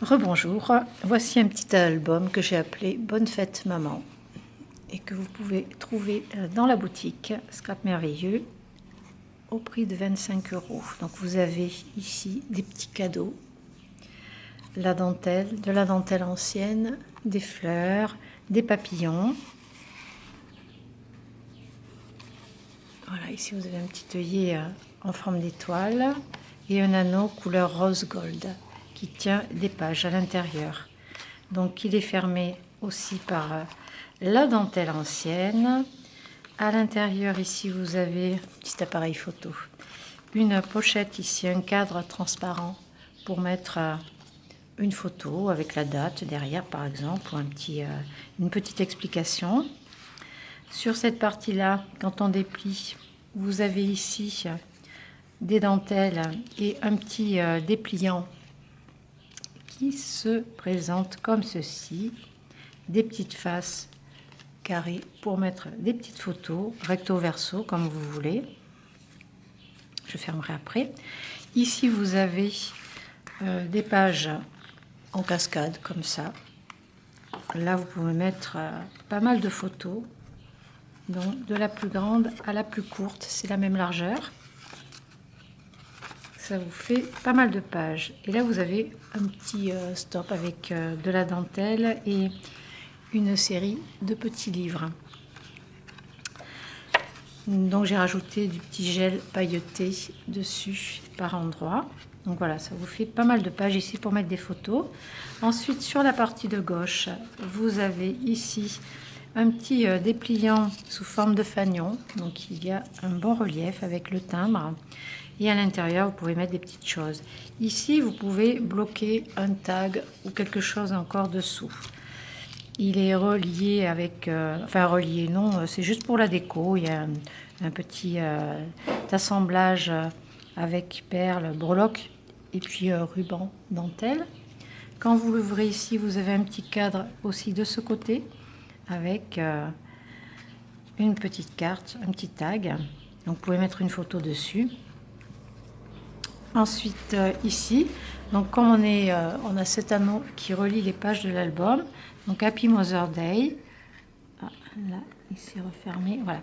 Rebonjour, voici un petit album que j'ai appelé Bonne fête maman et que vous pouvez trouver dans la boutique Scrap Merveilleux au prix de 25 €. Donc vous avez ici des petits cadeaux, la dentelle, de la dentelle ancienne, des fleurs, des papillons. Voilà, ici vous avez un petit œillet en forme d'étoile et un anneau couleur rose gold qui tient des pages à l'intérieur. Donc il est fermé aussi par la dentelle ancienne. À l'intérieur ici vous avez un petit appareil photo, une pochette ici, un cadre transparent pour mettre une photo avec la date derrière par exemple, ou une petite explication. Sur cette partie là, quand on déplie, vous avez ici des dentelles et un petit dépliant qui se présente comme ceci, des petites faces carrées pour mettre des petites photos, recto verso comme vous voulez. Je fermerai après. Ici vous avez des pages en cascade comme ça. Là vous pouvez mettre pas mal de photos, donc de la plus grande à la plus courte, c'est la même largeur. Ça vous fait pas mal de pages. Et là vous avez un petit stop avec de la dentelle et une série de petits livres. Donc j'ai rajouté du petit gel pailleté dessus par endroit. Donc voilà, ça vous fait pas mal de pages ici pour mettre des photos. Ensuite sur la partie de gauche, vous avez ici un petit dépliant sous forme de fanion. Donc il y a un bon relief avec le timbre. Et à l'intérieur, vous pouvez mettre des petites choses. Ici, vous pouvez bloquer un tag ou quelque chose encore dessous. Il est relié avec... enfin, relié, non, c'est juste pour la déco. Il y a un petit assemblage avec perles, breloques et puis ruban dentelle. Quand vous l'ouvrez ici, vous avez un petit cadre aussi de ce côté avec une petite carte, un petit tag. Donc, vous pouvez mettre une photo dessus. Ensuite ici, donc comme on a cet anneau qui relie les pages de l'album, donc Happy Mother's Day, là il s'est refermé, voilà.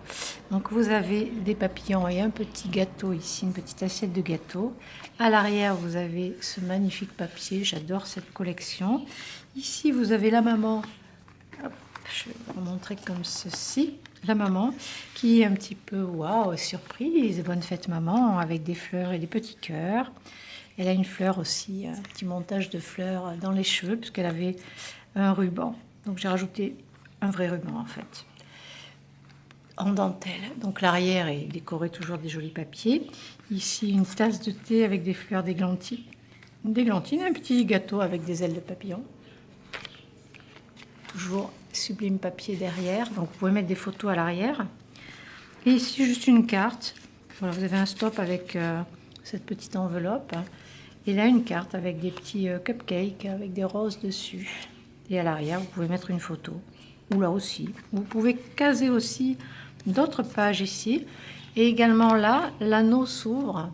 Donc vous avez des papillons et un petit gâteau ici, une petite assiette de gâteau. À l'arrière vous avez ce magnifique papier, j'adore cette collection. Ici vous avez la maman, hop, je vais vous montrer comme ceci. La maman qui est un petit peu waouh, surprise, bonne fête maman, avec des fleurs et des petits cœurs. Elle a une fleur aussi, un petit montage de fleurs dans les cheveux puisqu'elle avait un ruban. Donc j'ai rajouté un vrai ruban en fait, en dentelle. Donc l'arrière est décoré toujours des jolis papiers. Ici une tasse de thé avec des fleurs d'églantine, un petit gâteau avec des ailes de papillon. Toujours sublime papier derrière, donc vous pouvez mettre des photos à l'arrière. Et ici juste une carte. Voilà, vous avez un stop avec cette petite enveloppe et là une carte avec des petits cupcakes avec des roses dessus. Et à l'arrière vous pouvez mettre une photo, ou là aussi vous pouvez caser aussi d'autres pages ici. Et également là l'anneau s'ouvre,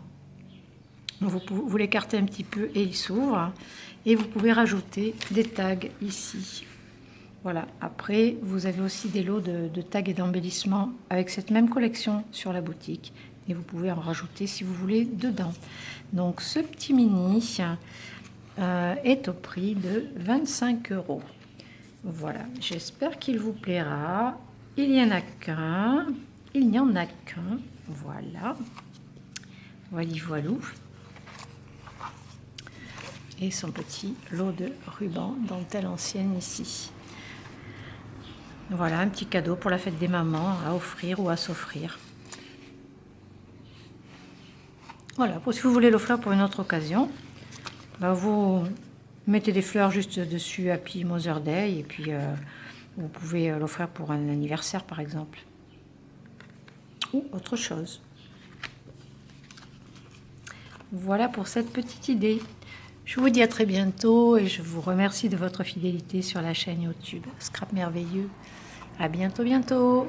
vous l'écartez un petit peu et il s'ouvre, et vous pouvez rajouter des tags ici. Voilà, après vous avez aussi des lots de tags et d'embellissements avec cette même collection sur la boutique, et vous pouvez en rajouter si vous voulez dedans. Donc ce petit mini est au prix de 25 €. Voilà, j'espère qu'il vous plaira. Il n'y en a qu'un, voilà, voilou, et son petit lot de ruban dentelle ancienne ici. Voilà, un petit cadeau pour la fête des mamans à offrir ou à s'offrir. Voilà, si vous voulez l'offrir pour une autre occasion, bah vous mettez des fleurs juste dessus Happy Mother's Day, et puis vous pouvez l'offrir pour un anniversaire par exemple, ou autre chose. Voilà pour cette petite idée. Je vous dis à très bientôt et je vous remercie de votre fidélité sur la chaîne YouTube Scrap Merveilleux. À bientôt, bientôt.